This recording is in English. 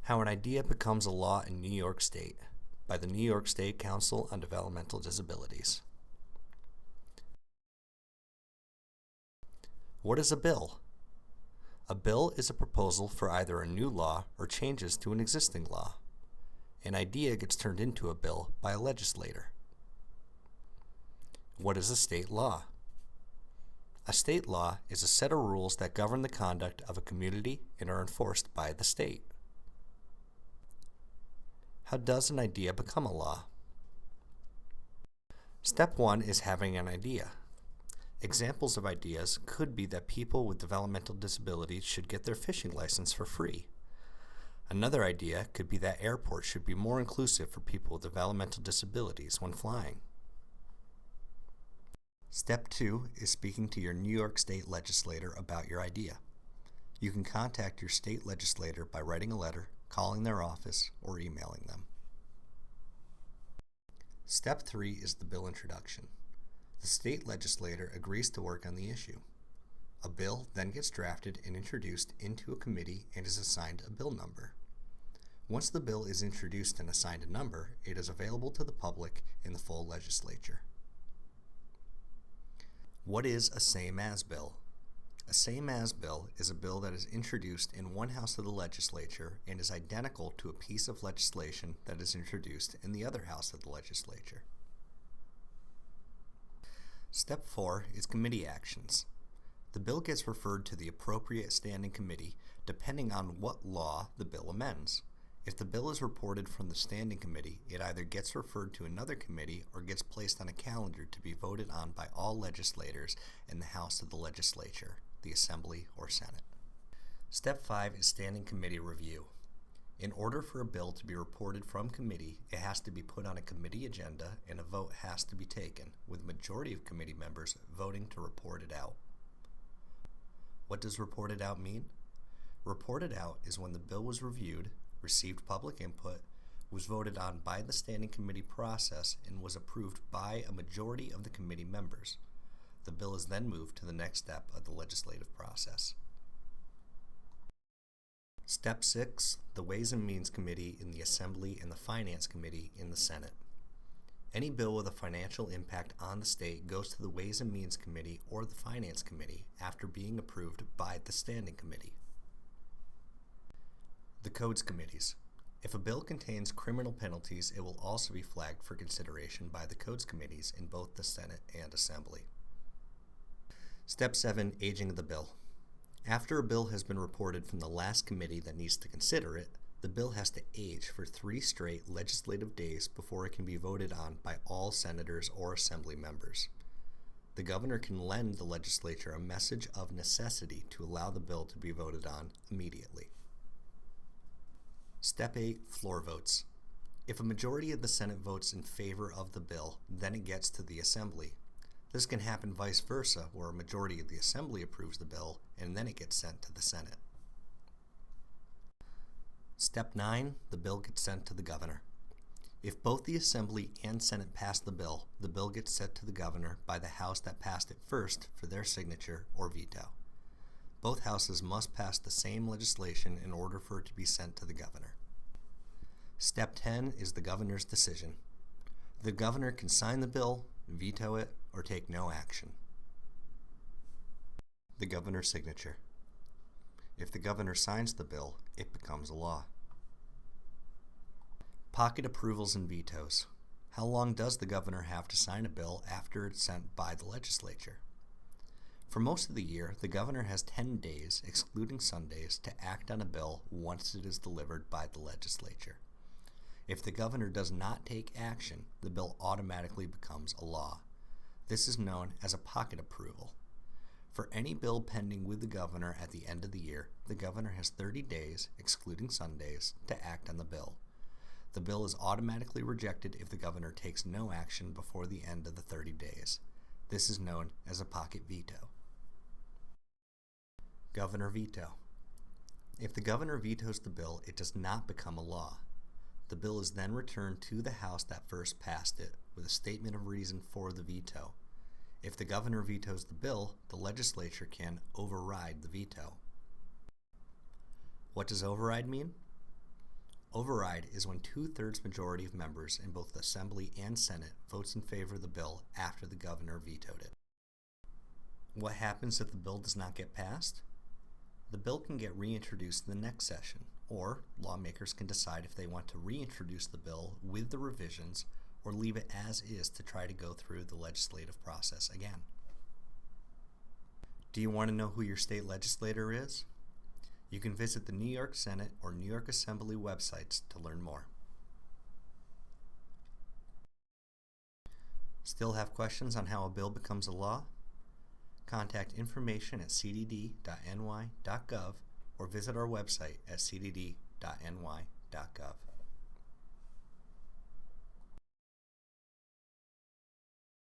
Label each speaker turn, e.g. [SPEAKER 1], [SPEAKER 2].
[SPEAKER 1] How an Idea Becomes a Law in New York State by the New York State Council on Developmental Disabilities. What is a bill? A bill is a proposal for either a new law or changes to an existing law. An idea gets turned into a bill by a legislator. What is a state law? A state law is a set of rules that govern the conduct of a community and are enforced by the state. How does an idea become a law? Step 1 is having an idea. Examples of ideas could be that people with developmental disabilities should get their fishing license for free. Another idea could be that airports should be more inclusive for people with developmental disabilities when flying. Step 2 is speaking to your New York State legislator about your idea. You can contact your state legislator by writing a letter, calling their office, or emailing them. Step 3 is the bill introduction. The state legislator agrees to work on the issue. A bill then gets drafted and introduced into a committee and is assigned a bill number. Once the bill is introduced and assigned a number, it is available to the public in the full legislature. What is a same-as bill? A same-as bill is a bill that is introduced in one house of the legislature and is identical to a piece of legislation that is introduced in the other house of the legislature. Step 4 is committee actions. The bill gets referred to the appropriate standing committee depending on what law the bill amends. If the bill is reported from the standing committee, it either gets referred to another committee or gets placed on a calendar to be voted on by all legislators in the house of the legislature, the Assembly or Senate. Step 5 is standing committee review. In order for a bill to be reported from committee, it has to be put on a committee agenda and a vote has to be taken, with a majority of committee members voting to report it out. What does reported out mean? Reported out is when the bill was reviewed, received public input, was voted on by the standing committee process, and was approved by a majority of the committee members. The bill is then moved to the next step of the legislative process. Step 6, the Ways and Means Committee in the Assembly and the Finance Committee in the Senate. Any bill with a financial impact on the state goes to the Ways and Means Committee or the Finance Committee after being approved by the Standing Committee. The Codes Committees. If a bill contains criminal penalties, it will also be flagged for consideration by the Codes Committees in both the Senate and Assembly. Step 7, Aging of the Bill. After a bill has been reported from the last committee that needs to consider it, the bill has to age for 3 straight legislative days before it can be voted on by all senators or assembly members. The governor can lend the legislature a message of necessity to allow the bill to be voted on immediately. Step 8, floor votes. If a majority of the Senate votes in favor of the bill, then it gets to the Assembly. This can happen vice versa, where a majority of the Assembly approves the bill and then it gets sent to the Senate. Step 9, the bill gets sent to the governor. If both the Assembly and Senate pass the bill gets sent to the governor by the House that passed it first for their signature or veto. Both houses must pass the same legislation in order for it to be sent to the governor. Step 10 is the governor's decision. The governor can sign the bill, veto it, or take no action. The governor's signature. If the governor signs the bill, it becomes a law. Pocket approvals and vetoes. How long does the governor have to sign a bill after it's sent by the legislature? For most of the year, the governor has 10 days, excluding Sundays, to act on a bill once it is delivered by the legislature. If the governor does not take action, the bill automatically becomes a law. This is known as a pocket approval. For any bill pending with the governor at the end of the year, the governor has 30 days, excluding Sundays, to act on the bill. The bill is automatically rejected if the governor takes no action before the end of the 30 days. This is known as a pocket veto. Governor veto. If the governor vetoes the bill, it does not become a law. The bill is then returned to the House that first passed it with a statement of reason for the veto. If the governor vetoes the bill, the legislature can override the veto. What does override mean? Override is when 2/3 majority of members in both the Assembly and Senate votes in favor of the bill after the governor vetoed it. What happens if the bill does not get passed? The bill can get reintroduced in the next session, or lawmakers can decide if they want to reintroduce the bill with the revisions or leave it as is to try to go through the legislative process again. Do you want to know who your state legislator is? You can visit the New York Senate or New York Assembly websites to learn more. Still have questions on how a bill becomes a law? Contact information at cdd.ny.gov or visit our website at cdd.ny.gov.